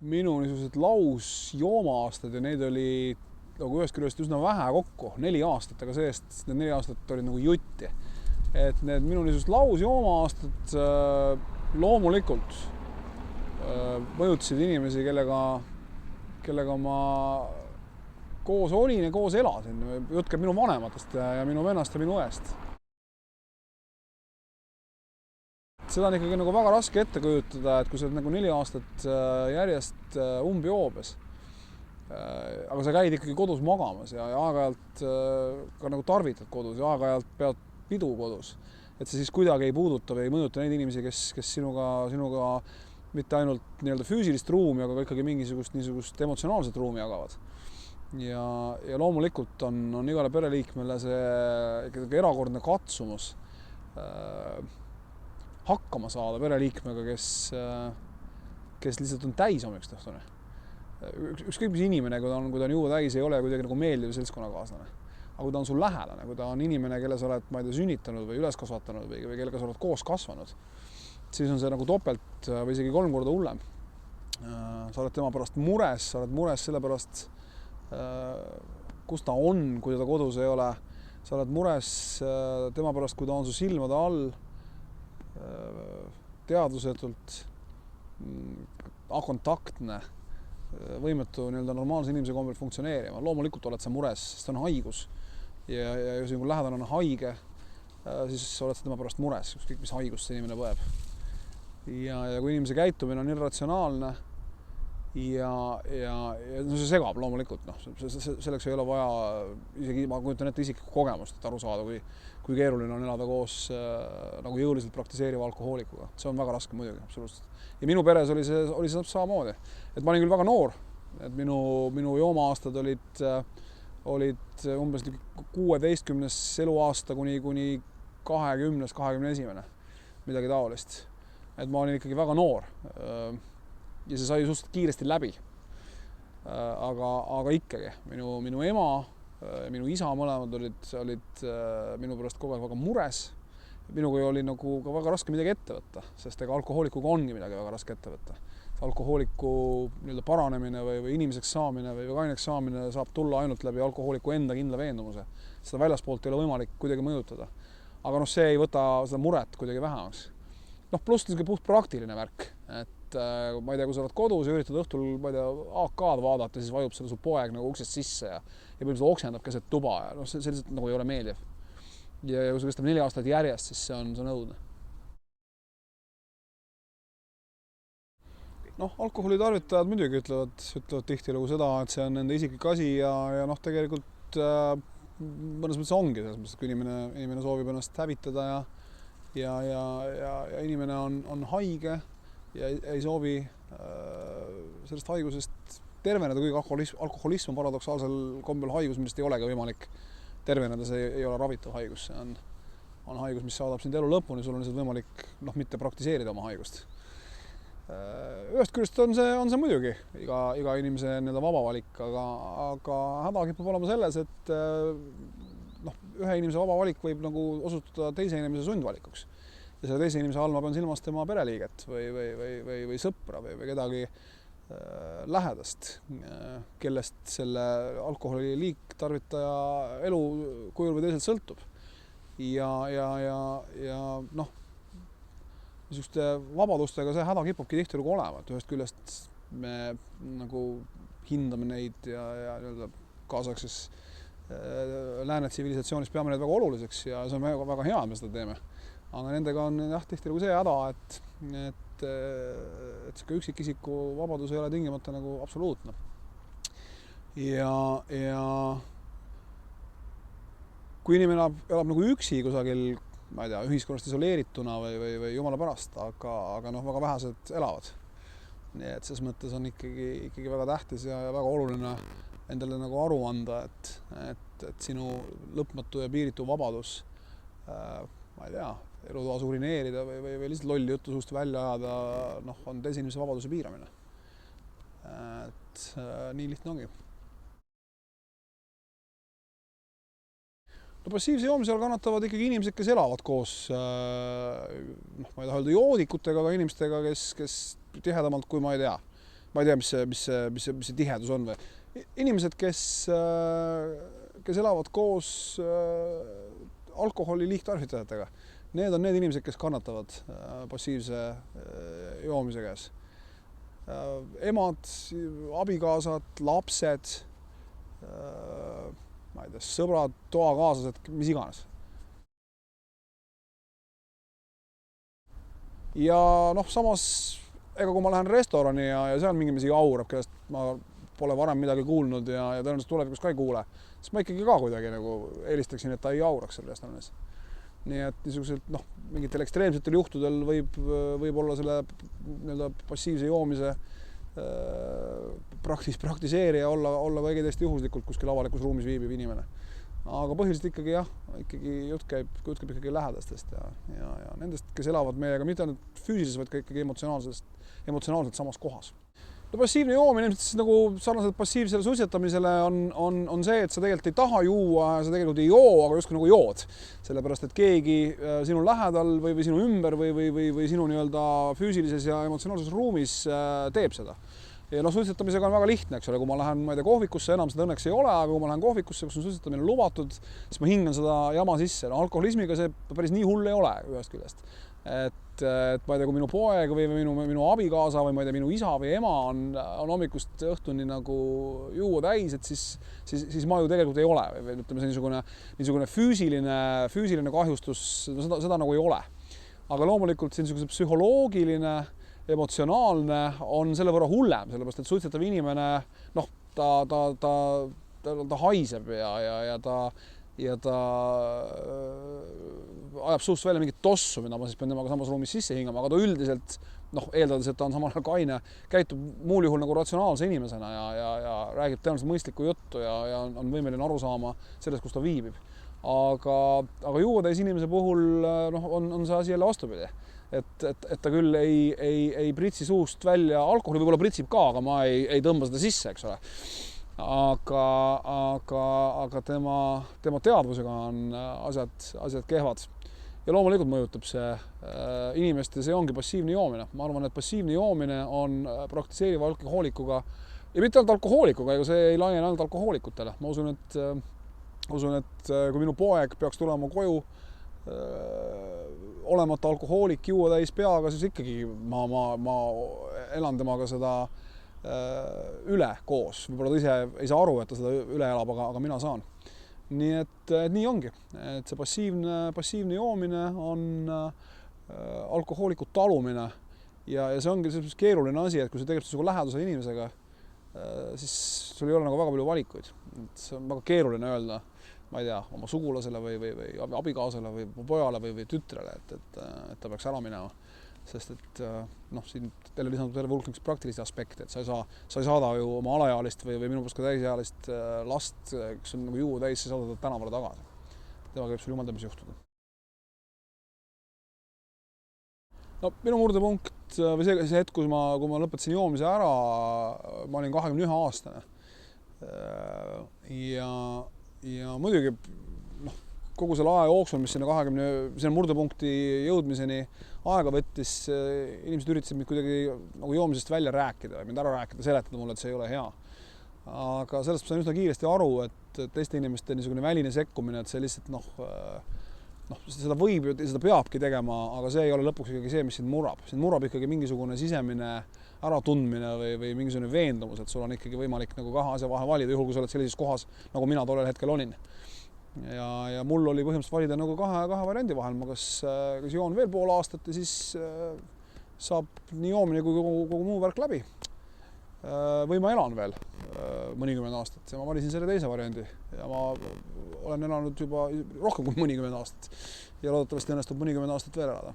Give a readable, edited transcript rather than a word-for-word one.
minu niisugused lausjooma-aastad ja neid oli nagu ühest küljest üsna vähe kokku, 4 aastat, aga see-eest need 4 aastat olid nagu jutti. Et need minu niisugused lausjooma-aastad loomulikult mõjutasid inimesi, kellega ma koos olin ja koos elasin. Jutt käib minu vanematest ja minu vennast ja minu õest. Seda on ikkagi nagu väga raske ette kujutada, et kui sa oled nagu 4 aastat järjest umbjoobes, aga sa käid ikkagi kodus magamas ja aeg-ajalt ka nagu tarvitad kodus ja aeg-ajalt pead pidu kodus. Et see siis kuidagi ei puuduta või ei mõjuta neid inimesi, kes sinuga mitte ainult nii-öelda füüsilist ruumi, aga ka ikkagi mingisugust niisugust emotsionaalset ruumi jagavad. Ja loomulikult on igale pereliikmele see ikkagi erakordne katsumus hakkama saada pereliikmega, kes lihtsalt on täis hommikust õhtuni. Ükskõik mis inimene, kui ta on juua täis, ei ole kuidagi nagu meeldiv seltskonnakaaslane. Aga kui ta on sul lähedane, kui ta on inimene, kelle sa oled, ma ei tea, sünnitanud või üles kasvatanud või kellega sa oled koos kasvanud, siis on see nagu topelt või isegi 3 korda hullem. Sa oled tema pärast mures, sa oled mures selle pärast, kus ta on, kui ta kodus ei ole. Sa oled mures tema pärast, kui ta on su silmade all, teadvusetult akontaktne, võimetu nii-öelda normaalse inimese kombel funktsioneerima. Loomulikult oled sa mures, sest on haigus ja kui sinu lähedane on haige, siis oled sa tema pärast mures, ükskõik mis haigust see inimene põeb. Ja kui inimese käitumine on irratsionaalne ja see segab loomulikult, selleks ei ole vaja isegi, ma kujutan ette isiklikku kogemust, et aru saada, kui keeruline on elada koos nagu jõuliselt praktiseeriva alkohoolikuga. See on väga raske muidugi, absoluutselt. Ja minu peres oli see samamoodi. Et ma olin küll väga noor, et minu jooma-aastad olid umbes 16 eluaasta kuni 20, 21, midagi taolist. Et ma olin ikkagi väga noor ja see sai suhteliselt kiiresti läbi. Aga ikkagi, minu ema, minu isa mõlemad olid minu pärast kogu aeg väga mures. Minuga oli nagu ka väga raske midagi ette võtta, sest ega alkohoolikuga ongi midagi väga raske ette võtta. Alkohooliku nii-öelda paranemine või inimeseks saamine või kaineks saamine saab tulla ainult läbi alkohooliku enda kindla veendumuse. Seda väljaspoolt ei ole võimalik kuidagi mõjutada. Aga see ei võta seda muret kuidagi vähemaks. Pluss puht praktiline värk, et ma ei tea, kui sa oled kodus ja üritad õhtul, ma ei tea, AK-d vaadata, siis vajub selle su poeg nagu uksest sisse ja põhimõtteliselt oksendab keset tuba ja see lihtsalt nagu ei ole meeldiv. Ja kui see kestab 4 aastat järjest, siis see on õudne. Alkoholitarvitajad muidugi ütlevad tihtilugu seda, et see on nende isiklik asi ja tegelikult mõnes mõttes ongi selles mõttes, et kui inimene soovib ennast hävitada ja inimene on haige ja ei soovi sellest haigusest terveneda, kuigi alkoholism on paradoksaalsel kombel haigus, millest ei olegi võimalik terveneda, see ei ole ravitav haigus, see on haigus, mis saadab sind elu lõpuni, sul on lihtsalt võimalik mitte praktiseerida oma haigust. Ühest küljest on see muidugi iga inimese vaba valik, aga häda kipub olema selles, et ühe inimese vaba valik võib nagu osutuda teise inimese sundvalikuks. Ja selle teise inimese all ma pean silmas tema pereliiget või sõpra või kedagi lähedast, kellest selle alkoholi liigtarvitaja elu kujul või teiselt sõltub. Ja niisuguste vabadustega see häda kipubki tihtilugu olema, et ühest küljest me nagu hindame neid ja kaasakses lääne tsivilisatsioonis peame neid väga oluliseks ja see on väga hea, et me seda teeme. Aga nendega on tihtilugu see häda, et see üksikisiku vabadus ei ole tingimata nagu absoluutne. Ja kui inimene elab nagu üksi kusagil, ma ei tea, ühiskonnast isoleerituna või jumala pärast, aga väga vähesed elavad. Nii et selles mõttes on ikkagi väga tähtis ja väga oluline endale nagu aru anda, et sinu lõpmatu ja piiritu vabadus, ma ei tea, elutoas urineerida või lihtsalt lolli juttu suust välja ajada, on teise inimese vabaduse piiramine. Et nii lihtne ongi. Passiivse joomise all kannatavad ikkagi inimesed, kes elavad koos, ma ei taha öelda joodikutega, aga inimestega, kes tihedamalt kui ma ei tea, ma ei tea, mis see tihedus on või. Inimesed, kes elavad koos alkoholi liigtarvitajatega, need on need inimesed, kes kannatavad passiivse joomise käes. Emad, abikaasad, lapsed, ma ei tea, sõbrad, toakaaslased, mis iganes. Ja samas, ega kui ma lähen restorani ja seal mingi misi jaurab, kellest ma pole varem midagi kuulnud ja tõenäoliselt tulevikus ka ei kuule, siis ma ikkagi ka kuidagi nagu eelistaksin, et ta ei jauraks seal restoranis. Nii et niisuguselt, mingitel ekstreemsetel juhtudel võib olla selle passiivse joomise praktiseerija olla ka täiesti juhuslikult kuskil avalikus ruumis viibiv inimene. Aga põhiliselt ikkagi jutt käib ikkagi lähedastest ja nendest, kes elavad meiega mitte ainult füüsiliselt, vaid ka ikkagi emotsionaalselt samas kohas. Passiivne joomine ilmselt siis nagu sarnaselt passiivsele suitsetamisele on see, et sa tegelikult ei taha juua, sa tegelikult ei joo, aga justkui nagu jood. Sellepärast, et keegi sinu lähedal või sinu ümber või sinu nii-öelda füüsilises ja emotsionaalses ruumis teeb seda. Ja suitsetamisega on väga lihtne, eks ole, kui ma lähen, ma ei tea, kohvikusse, enam seda õnneks ei ole, aga kui ma lähen kohvikusse, kus on suitsetamine lubatud, siis ma hingan seda jama sisse. Alkoholismiga see päris nii hull ei ole ühest küljest. Et ma ei tea, kui minu poeg või minu abikaasa või ma ei tea, minu isa või ema on hommikust õhtuni nagu juua täis, et siis ma ju tegelikult ei ole. Või ütleme, see niisugune füüsiline kahjustus, seda nagu ei ole. Aga loomulikult see niisugune psühholoogiline, emotsionaalne on selle võrra hullem, sellepärast, et suitsetav inimene, ta haiseb ja ta ajab suust välja mingit tossu, mida ma siis pean temaga samas ruumis sisse hingama, aga ta üldiselt, eeldades, et ta on samal ajal kaine, käitub muul juhul nagu ratsionaalse inimesena ja räägib tõenäoliselt mõistlikku juttu ja on võimeline aru saama sellest, kus ta viibib. Aga juuatäis inimese puhul on see asi jälle vastupidi. Et ta küll ei pritsi suust välja alkoholi, võib-olla pritsib ka, aga ma ei tõmba seda sisse, eks ole. Aga tema teadvusega on asjad kehvad. Ja loomulikult mõjutab see inimest ja see ongi passiivne joomine. Ma arvan, et passiivne joomine on praktiseeriva alkohoolikuga ja mitte ainult alkohoolikuga, ega see ei laiene ainult alkohoolikutele. Ma usun, et kui minu poeg peaks tulema koju olemata alkohoolik, juua täis peaga, siis ikkagi ma elan temaga seda üle koos. Võib-olla ta ise ei saa aru, et ta seda üle elab, aga mina saan. Nii et nii ongi. Et see passiivne joomine on alkohooliku talumine ja see ongi keeruline asi, et kui sa tegelikult su läheduse inimesega, siis sul ei ole nagu väga palju valikuid. See on väga keeruline öelda, ma ei tea, oma sugulasele või abikaasale või pojale või tütrele, et ta peaks ära minema. Sest et siin teile lisandub terve hulk praktilisi aspekte, et sa ei saada ju oma alaealist või minu puhul ka täisealist last, kes on nagu juua täis, sa saadad tänavale tagasi. Temaga võib sul jumal teab, mis juhtuda. Minu murdepunkt või see hetk, kui ma lõpetasin joomise ära, ma olin 21-aastane. Ja muidugi kogu selle aja jooksul, mis sinna murdepunkti jõudmiseni aega võttis, inimesed üritasid mind kuidagi nagu joomisest välja rääkida, mind ära rääkida, seletada mulle, et see ei ole hea. Aga sellest sain üsna kiiresti aru, et teiste inimeste niisugune väline sekkumine, et see lihtsalt seda võib ja seda peabki tegema, aga see ei ole lõpuks ikkagi see, mis sind murrab. Sind murrab ikkagi mingisugune sisemine äratundmine või mingisugune veendumus, et sul on ikkagi võimalik nagu kahe asja vahe valida, juhul kui sa oled sellises kohas, nagu mina tollel hetkel olin. Ja mul oli põhimõtteliselt valida nagu kahe variandi vahel. Ma kas joon veel pool aastat ja siis saab nii joomine kui kogu muu värk läbi. Või ma elan veel mõnikümmend aastat ja ma valisin selle teise variandi. Ja ma olen elanud juba rohkem kui mõnikümmend aastat ja loodetavasti õnnestub mõnikümmend aastat veel elada.